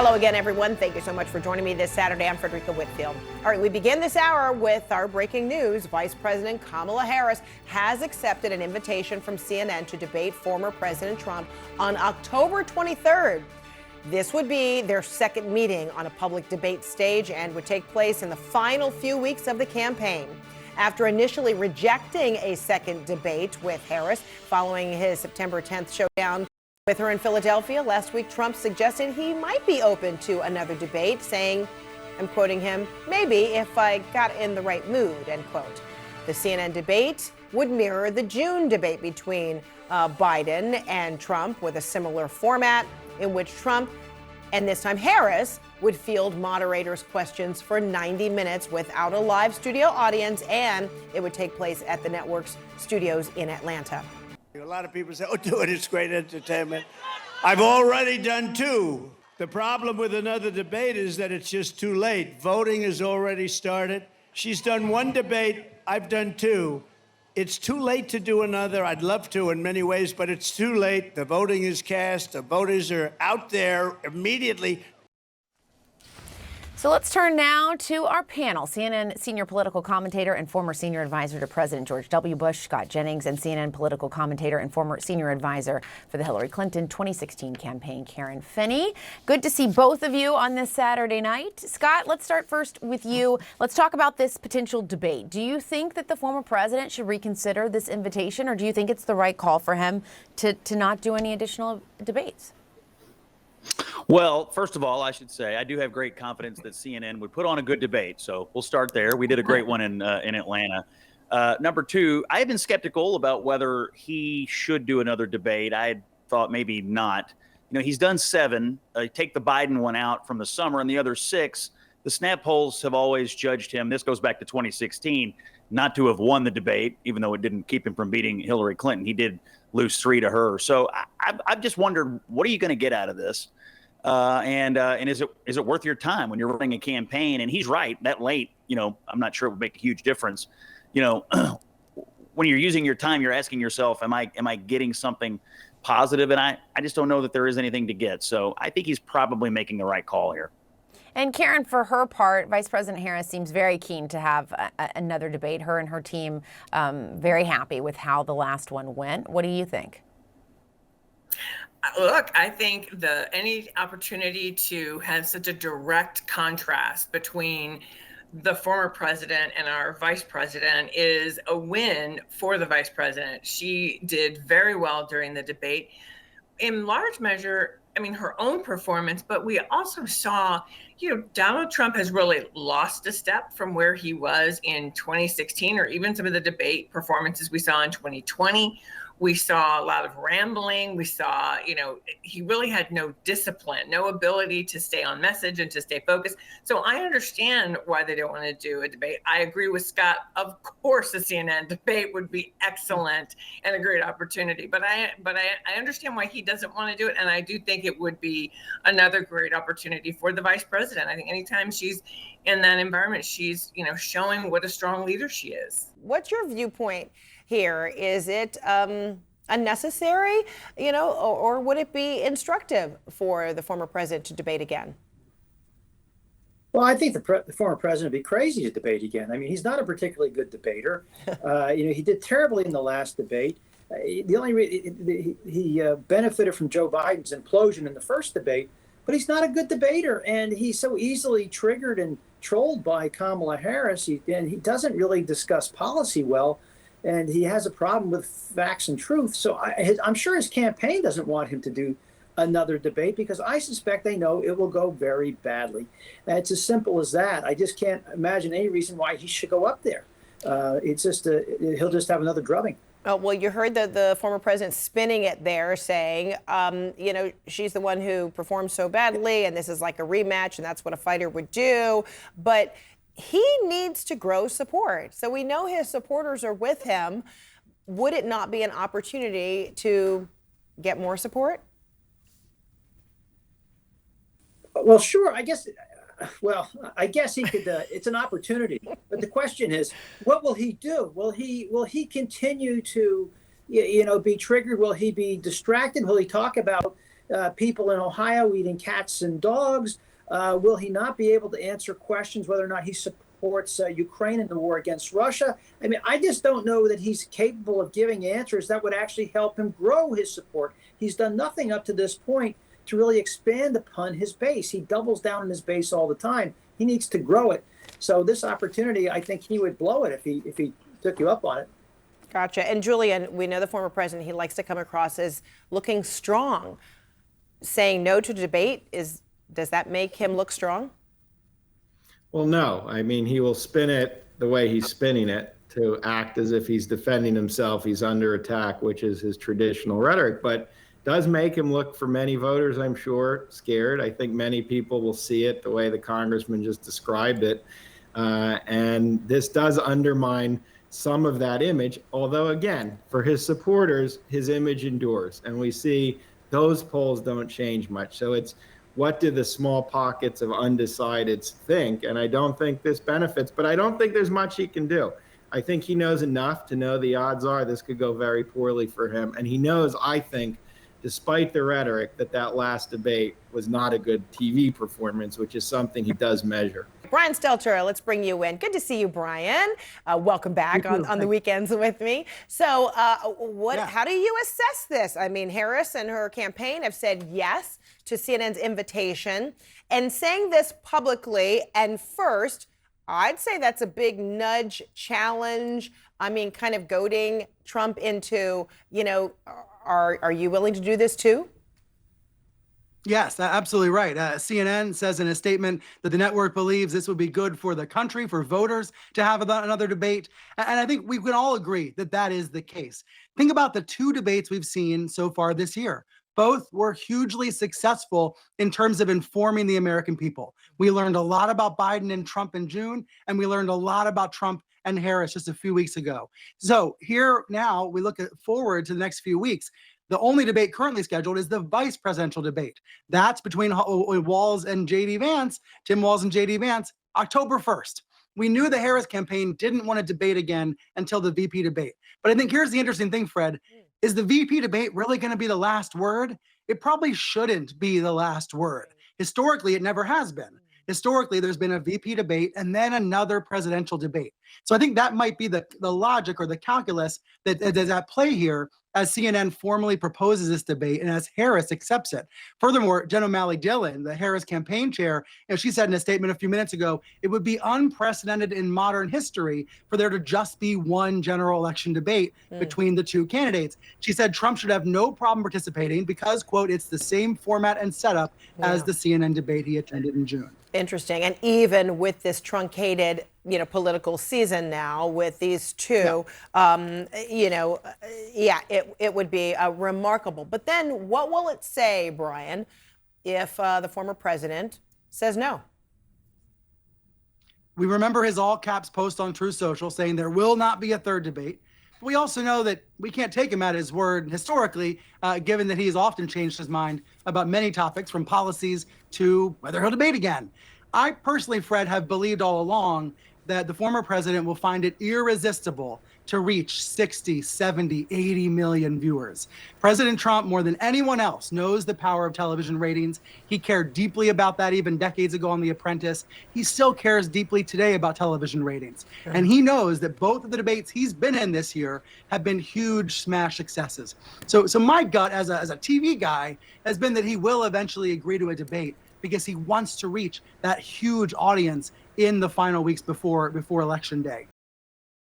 Hello again, everyone. Thank you so much for joining me this Saturday. I'm Frederica Whitfield. All right, we begin this hour with our breaking news. Vice President Kamala Harris has accepted an invitation from CNN to debate former President Trump on October 23rd. This would be their second meeting on a public debate stage and would take place in the final few weeks of the campaign. After initially rejecting a second debate with Harris following his September 10th showdown with her in Philadelphia last week, Trump suggested he might be open to another debate, saying, I'm quoting him, maybe if I got in the right mood, end quote. The CNN debate would mirror the June debate between Biden and Trump, with a similar format in which Trump, and this time Harris, would field moderators' questions for 90 minutes without a live studio audience, and it would take place at the network's studios in Atlanta. A lot of people say, oh, do it, it's great entertainment. I've already done two. The problem with another debate is that it's just too late. Voting has already started. She's done one debate, I've done two. It's too late to do another. I'd love to in many ways, but it's too late. The voting is cast. The voters are out there immediately. So let's turn now to our panel. CNN senior political commentator and former senior advisor to President George W. Bush, Scott Jennings, and CNN political commentator and former senior advisor for the Hillary Clinton 2016 campaign, Karen Finney. Good to see both of you on this Saturday night. Scott, let's start first with you. Let's talk about this potential debate. Do you think that the former president should reconsider this invitation, or do you think it's the right call for him to not do any additional debates? Well, first of all, I should say I do have great confidence that CNN would put on a good debate. So we'll start there. We did a great one in Atlanta. Number two, I have been skeptical about whether he should do another debate. I had thought maybe not. You know, he's done 7. Take the Biden one out from the summer, and the other 6. The snap polls have always judged him. This goes back to 2016, not to have won the debate, even though it didn't keep him from beating Hillary Clinton. He did lose 3 to her. So I've just wondered, what are you going to get out of this? And is it worth your time when you're running a campaign? And he's right, that late, you know, I'm not sure it would make a huge difference. You know, when you're using your time, you're asking yourself, am I getting something positive? And I just don't know that there is anything to get. So I think he's probably making the right call here. And Karen, for her part, Vice President Harris seems very keen to have another debate. Her and her team very happy with how the last one went. What do you think? Look, I think any opportunity to have such a direct contrast between the former president and our vice president is a win for the vice president. She did very well during the debate. In large measure, I mean, her own performance, but we also saw, you know, Donald Trump has really lost a step from where he was in 2016, or even some of the debate performances we saw in 2020. We saw a lot of rambling. We saw, you know, he really had no discipline, no ability to stay on message and to stay focused. So I understand why they don't want to do a debate. I agree with Scott. Of course, the CNN debate would be excellent and a great opportunity. But I understand why he doesn't want to do it. And I do think it would be another great opportunity for the vice president. I think anytime she's in that environment, she's, you know, showing what a strong leader she is. What's your viewpoint here? Is it unnecessary, you know, or would it be instructive for the former president to debate again? Well, I think the former president would be crazy to debate again. I mean, he's not a particularly good debater. You know, he did terribly in the last debate. The only he benefited from Joe Biden's implosion in the first debate, but he's not a good debater, and he's so easily triggered and trolled by Kamala Harris. And he doesn't really discuss policy well. And he has a problem with facts and truth. So I'm sure his campaign doesn't want him to do another debate, because I suspect they know it will go very badly. And it's as simple as that. I just can't imagine any reason why he should go up there. It's just he'll just have another drubbing. Oh, well, you heard the former president spinning it there, saying, you know, she's the one who performed so badly, and this is like a rematch, and that's what a fighter would do. But he needs to grow support. So we know his supporters are with him. Would it not be an opportunity to get more support? Well, sure. I guess he could. It's an opportunity. But the question is, what will he do? Will he continue to, you know, be triggered? Will he be distracted? Will he talk about people in Ohio eating cats and dogs? Will he not be able to answer questions whether or not he supports Ukraine in the war against Russia? I mean, I just don't know that he's capable of giving answers that would actually help him grow his support. He's done nothing up to this point to really expand upon his base. He doubles down on his base all the time. He needs to grow it. So this opportunity, I think he would blow it if he took you up on it. Gotcha. And Julian, we know the former president, he likes to come across as looking strong. Saying no to debate, does that make him look strong? Well, no. I mean, he will spin it the way he's spinning it to act as if he's defending himself, he's under attack, which is his traditional rhetoric, but does make him look, for many voters, I'm sure, scared. I think many people will see it the way the congressman just described it. And this does undermine some of that image, although, again, for his supporters, his image endures. And we see those polls don't change much. So it's, what do the small pockets of undecideds think? And I don't think this benefits, but I don't think there's much he can do. I think he knows enough to know the odds are this could go very poorly for him. And he knows, I think, despite the rhetoric, that last debate was not a good TV performance, which is something he does measure. Brian Stelter, let's bring you in. Good to see you, Brian. Welcome back on the weekends with me. So how do you assess this? I mean, Harris and her campaign have said yes to CNN's invitation, and saying this publicly and first, I'd say that's a big nudge, challenge. I mean, kind of goading Trump into, are you willing to do this too? Yes, absolutely right. CNN says in a statement that the network believes this would be good for the country, for voters to have another debate. And I think we can all agree that that is the case. Think about the two debates we've seen so far this year. Both were hugely successful in terms of informing the American people. We learned a lot about Biden and Trump in June, and we learned a lot about Trump and Harris just a few weeks ago. So here now we look forward to the next few weeks. The only debate currently scheduled is the vice presidential debate. That's between Walz and J.D. Vance, Tim Walz and J.D. Vance, October 1st. We knew the Harris campaign didn't want to debate again until the VP debate. But I think here's the interesting thing, Fred. Is the VP debate really going to be the last word? It probably shouldn't be the last word. Historically, it never has been. Historically, there's been a VP debate and then another presidential debate. So I think that might be the logic or the calculus that is at play here as CNN formally proposes this debate and as Harris accepts it. Furthermore, Jen O'Malley Dillon, the Harris campaign chair, she said in a statement a few minutes ago, it would be unprecedented in modern history for there to just be one general election debate between the two candidates. She said Trump should have no problem participating because, quote, it's the same format and setup as the CNN debate he attended in June. Interesting. And even with this truncated, political season now with these two, it would be remarkable. But then what will it say, Brian, if the former president says no? We remember his all caps post on Truth Social saying there will not be a third debate. We also know that we can't take him at his word historically, given that he has often changed his mind about many topics, from policies to whether he'll debate again. I personally, Fred, have believed all along that the former president will find it irresistible to reach 60, 70, 80 million viewers. President Trump, more than anyone else, knows the power of television ratings. He cared deeply about that even decades ago on The Apprentice. He still cares deeply today about television ratings. Sure. And he knows that both of the debates he's been in this year have been huge smash successes. So my gut as a TV guy has been that he will eventually agree to a debate because he wants to reach that huge audience in the final weeks before Election Day.